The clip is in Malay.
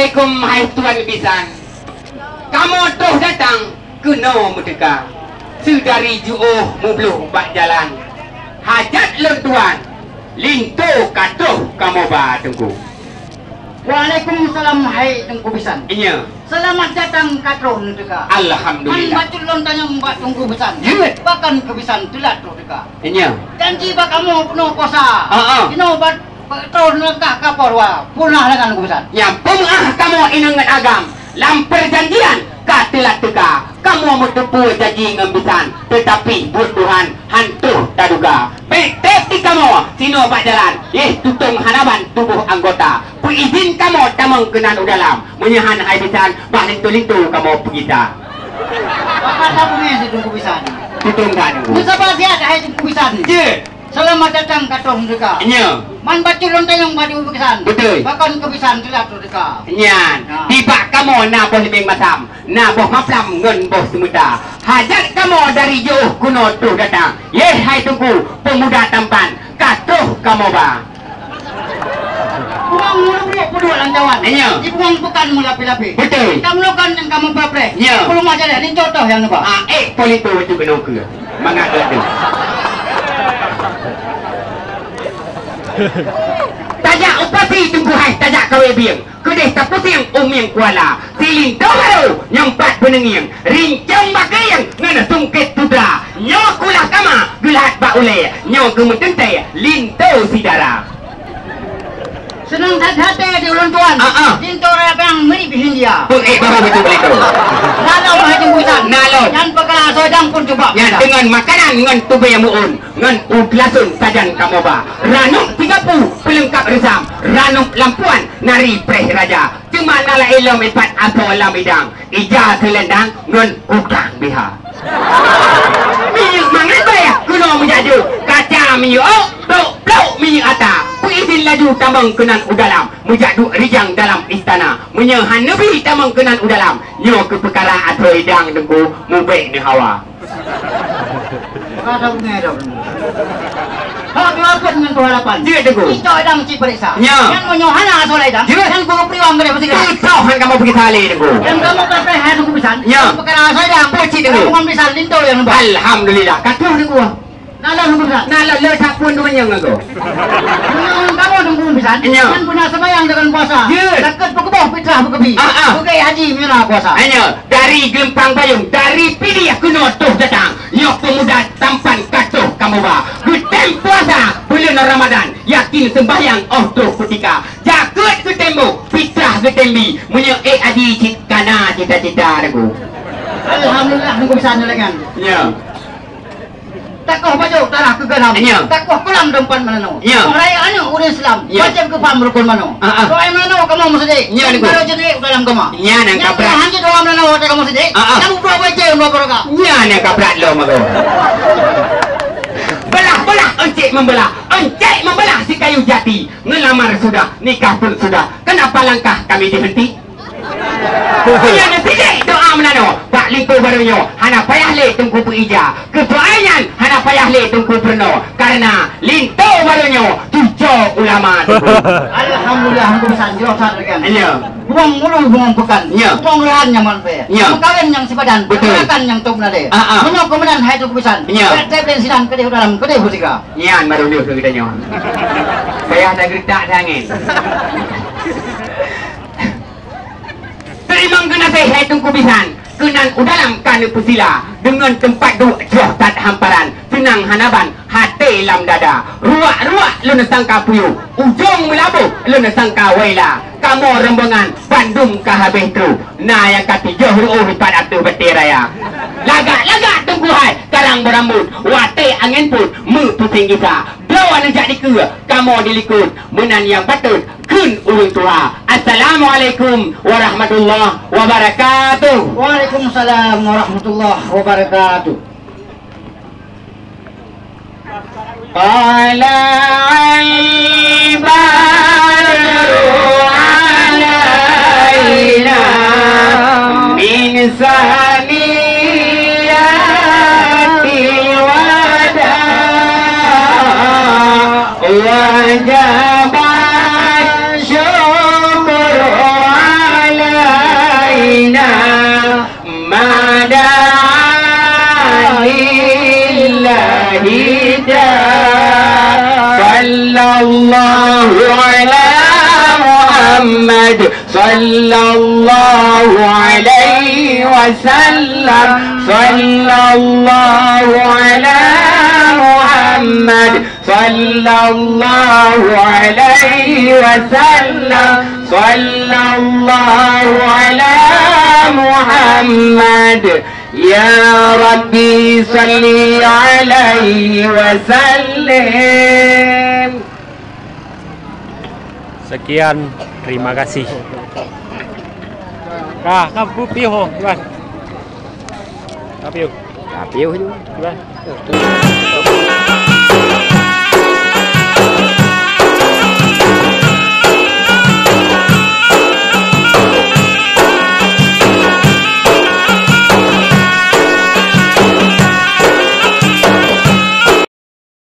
Assalamualaikum hai tuan bisan. Kamu tuh datang kena merdeka. Sedari juuh mubluh bak jalan. Hajat lem tuan. Lintu katuh kamu ba tengku. Waalaikumsalam hai tengku bisan. Iya. Selamat datang katro merdeka. Alhamdulillah. Man bacul lon tanya mbak tengku bisan. Ya. Bahkan kebisan telat merdeka. Iya. Janji bak kamu penuh kuasa. Ino bat tahun lekah kapor wa punah dengan kebisan. Yang pengah kamu inangan agam. Lam perjanjian katelat teka. Kamu menepu janji ngembisan. Tetapi buat Tuhan hantu tak duga. Petep di kamu sino bak jalan. Tutung hanaban tubuh anggota. Izin kamu tamang kenan udalam. Menyahan hai bisan. Bah lintu-lintu kamu pegita. Apa tak punya si tengku bisan? Tutung kan. Musabah sihat hai tengku bisan. Je. Selamat datang katro merdeka. Iya. Man bacul lon tanya mbak tengku bisan. Betul. Bahkan kebisan telat merdeka. Nyan, tiba kamu na boh lebih masam, na boh maplam ngen boh semuda. Hajat kamu dari jauh kuno tu datang. Hai tunggu pemuda tampan, katuh kamu ba. Buang mulu berdua lancawan. Iya. Dibuang bukan mulapi-lapi. Betul. Kamu lakukan yang kamu berpre. Iya. Belum aja deh, ini contoh yang nampak. Politu itu kena ke. Mangat tu. Tajak upati tunggu hai tajak kawe biang. Kedih tapusing uming kuala. Silin baru nyempat benenging. Rincang bakayang ngana sungkit tudra. Nyo kulah kama gelat ba ule. Nyo kemutentai lintu sidara. Senang hati di ulang tuan. Cinta orang yang mirip Hindia. Baru betul itu. Nalau mahal jemputan. Nalau. Yang perkara sodang pun coba. Ya dengan makanan dengan tubuh yang muun. Dengan udlasun sajan kamu ba. Ranuk 30 pelengkap resam. Ranuk lampuan nari preh raja. Cuma nala ilmu ipat atau alam bidang. Ija selendang dengan udang biha. Minyak mangan bayar. Kuno menjaju. Kaca minyak. Blok minyak ata. Izin laju tamang kenan udalam. Mujadu rijang dalam istana. Menyahan nebi tamang kenan udalam. Nyo ke perkara atau idang dengku. Mubek ni hawa. Ada bunga ada. Hak apa dengan keharapan? Dia dengku. Itu idang cik periksa. Ya. Yang menyohana asal idang. Yang kau priwang dari pasti. Tahan kamu pergi tali dengku. Yang kamu berpre hai dengku pisan. Ya. Perkara asal idang. Pocik dengku. Kamu pisan lintu yang nampak. Alhamdulillah. Katuh dengku. Nalau dengku pisan. Nalau letak pun duanyang aku. Kamu dengku pisan. Ya. Kan punya sembahyang dengan puasa. Ya. Dekat berkebah fitrah berkebi. Bukai haji mina puasa. Hanya dari Gelempang Bayung, dari pilih kuno tuh datang. Yok pemuda tampan katuh kamu ba. Gutem puasa bulan Ramadan. Yakin sembahyang tuh ketika. Jakut ketemu fitrah ketembi. Munyo aji cit kana cita-cita aku. Alhamdulillah dengku pisan dengan. Ya. Takoh baju tarah kegenam. Ya. Takoh kolam dempan mana? Ya. Perayaan udah Islam. Ya. Macam ke pam rukun mana? Doa mana kamu mesti. Ya, niku. Baru jadi dalam kema. Ya nang kaprat. Hanya doa mana kamu mesti. Kamu berapa baca berapa rakaat? Ya nang kaprat lo mago. Belah encik membelah si kayu jati. Ngelamar sudah, nikah pun sudah. Kenapa langkah kami dihenti? Ya nanti doa menano. Pak Lingku barunya hana payah le tungku ija. Ketuayan hana payah le tungku perno. Karena lintu barunya tujuh ulama. Alhamdulillah aku bisa jauh sarkan. Ya. Buang mulu buang pekan. Ya. Buang rehan yang manpe. Ya. Kawin yang sepadan. Betul. Makan yang top nade. Menyo kemudian hai tu kebisan. Ya. Teblen sidang kedai dalam kedai busika. Yan baru dia kegetanya. Payah dah gertak dah angin. Terimang kena saya tunggu pisan. Kenan udalam kana pusila dengan tempat duk joh tat hamparan. Senang hanaban hati lam dada. Ruak-ruak lu sangka puyu. Ujung melabuh lu sangka waila. Kamu rembengan Bandung ke habis tu. Nah yang kata joh ru'uh hipat atu beti raya. Lagak-lagak tunggu hai. Karang berambut. Wate angin pun mu pusing kisah. Lawan ajak dikira. Kamu dilikut. Menan yang patut. Kun ulun tua. Assalamualaikum warahmatullahi wabarakatuh. Waalaikumsalam warahmatullahi wabarakatuh. Qala al-badru alaina min saniyati wada wajaba syukru Muhammad sallallahu alaihi wasallam. Sallallahu ala Muhammad sallallahu alaihi wasallam. Sallallahu ala Muhammad. Ya Rabbi salli alaihi wasallim. Sekian, terima kasih. Kamu piho, Tuan. Kapiu. Kapiu tu. Tuan.